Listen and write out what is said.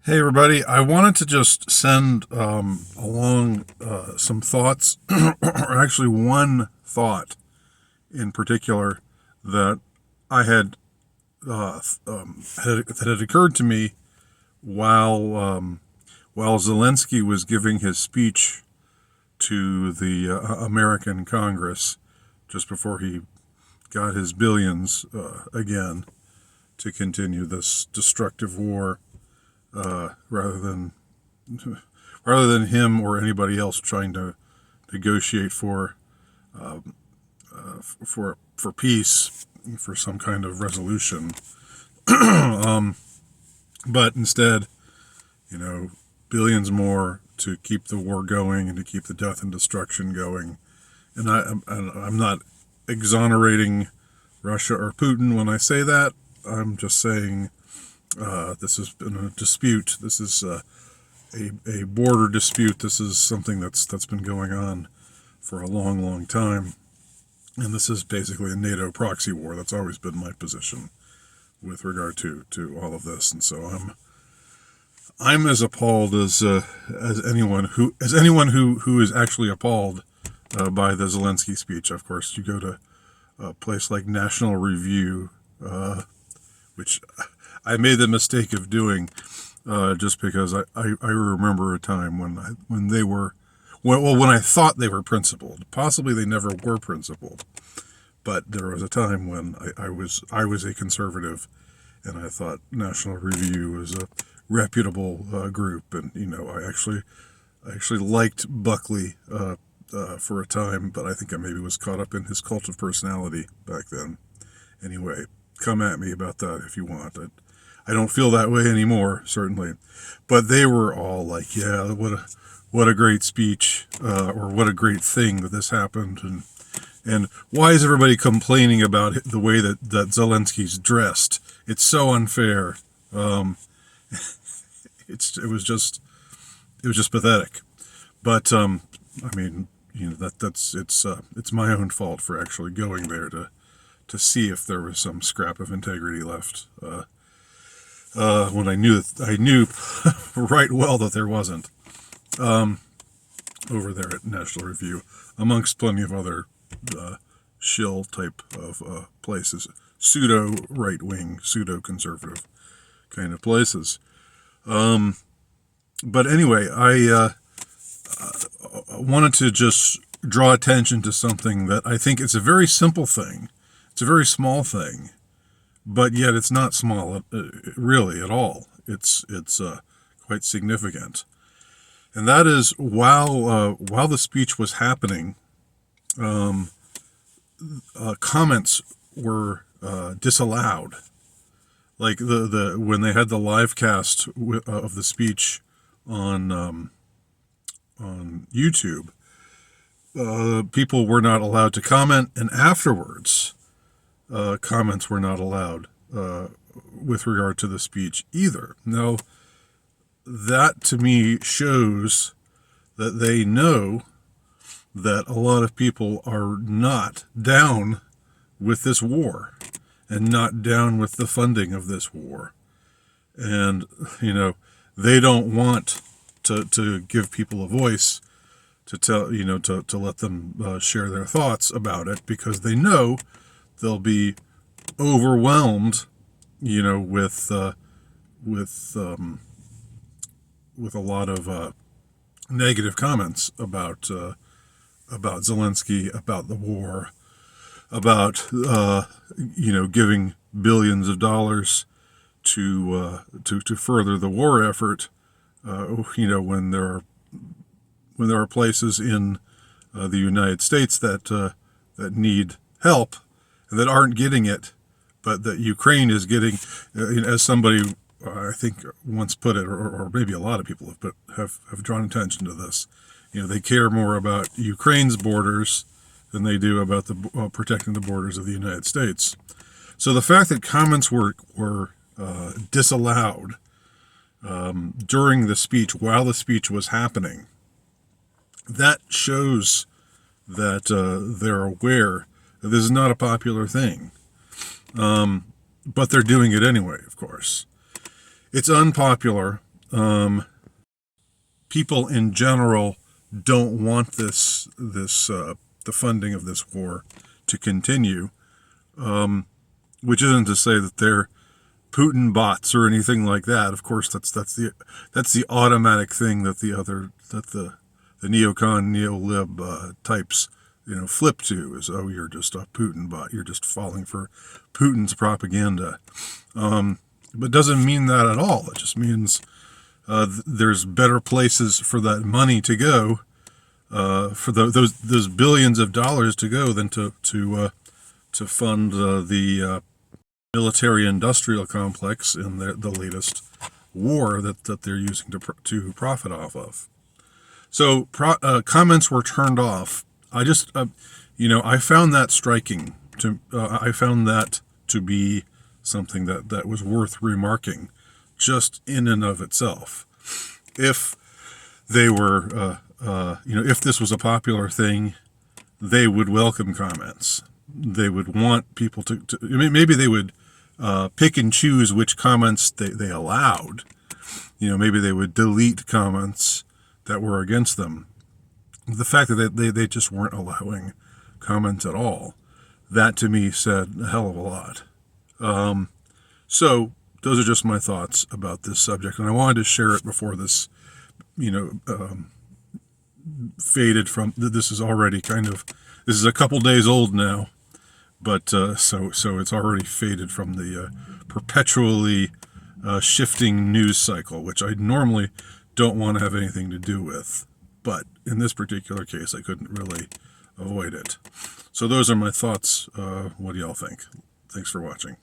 Hey everybody, I wanted to just send along some thoughts, or actually one thought in particular that I had occurred to me while Zelensky was giving his speech to the American Congress just before he got his billions again to continue this destructive war, rather than him or anybody else trying to negotiate for peace, for some kind of resolution. But instead, billions more to keep the war going and to keep the death and destruction going. And I'm not exonerating Russia or Putin when I say that. I'm just saying this has been a dispute. This is a border dispute. This is something that's been going on for a long, long time. And this is basically a NATO proxy war. That's always been my position with regard to all of this. And so I'm as appalled as anyone who is actually appalled by the Zelensky speech. Of course, you go to a place like National Review, which I made the mistake of doing, just because I remember a time when I thought they were principled. Possibly they never were principled, but there was a time when I was a conservative, and I thought National Review was a reputable group, and I actually liked Buckley for a time, but I think I maybe was caught up in his cult of personality back then. Anyway, come at me about that if you want. I don't feel that way anymore, certainly. But they were all like, yeah, what a great speech, or what a great thing that this happened, and why is everybody complaining about the way that Zelensky's dressed? It's so unfair. It was just pathetic. But I mean, it's my own fault for actually going there to see if there was some scrap of integrity left. When I knew right well that there wasn't, over there at National Review, amongst plenty of other shill type of places, pseudo right wing, pseudo conservative kind of places. But anyway, I wanted to just draw attention to something that I think it's a very simple thing. It's a very small thing, but yet it's not small really at all. It's quite significant, and that is while the speech was happening, comments were disallowed. Like the when they had the live cast of the speech on YouTube, people were not allowed to comment, and afterwards, comments were not allowed with regard to the speech either. Now, that to me shows that they know that a lot of people are not down with this war and not down with the funding of this war. And, they don't want to give people a voice to tell, to let them share their thoughts about it, because they know they'll be overwhelmed, with a lot of negative comments about Zelensky, about the war, about giving billions of dollars to further the war effort. When there are places in the United States that need help and that aren't getting it, but that Ukraine is getting, as somebody I think once put it, or maybe a lot of people have drawn attention to this. They care more about Ukraine's borders than they do about the protecting the borders of the United States. So the fact that comments were disallowed during the speech, while the speech was happening, that shows that they're aware that this is not a popular thing. But they're doing it anyway, of course. It's unpopular people in general don't want the funding of this war to continue, which isn't to say that they're Putin bots or anything like that. Of course, that's the automatic thing that the neocon neolib types flip to is, oh, you're just a Putin bot, you're just falling for Putin's propaganda. But it doesn't mean that at all. It just means there's better places for that money to go, for those billions of dollars to go, than to fund the military-industrial complex in the latest war that they're using to profit off of. So comments were turned off. I just I found that striking. I found that to be something that was worth remarking, just in and of itself. If they were, if this was a popular thing, they would welcome comments. They would want people to maybe they would pick and choose which comments they allowed. Maybe they would delete comments that were against them. The fact that they just weren't allowing comments at all, that to me said a hell of a lot. So those are just my thoughts about this subject, and I wanted to share it before this, faded from. This is already this is a couple days old now, but so it's already faded from the perpetually shifting news cycle, which I normally don't want to have anything to do with, but in this particular case, I couldn't really avoid it. So those are my thoughts. What do y'all think? Thanks for watching.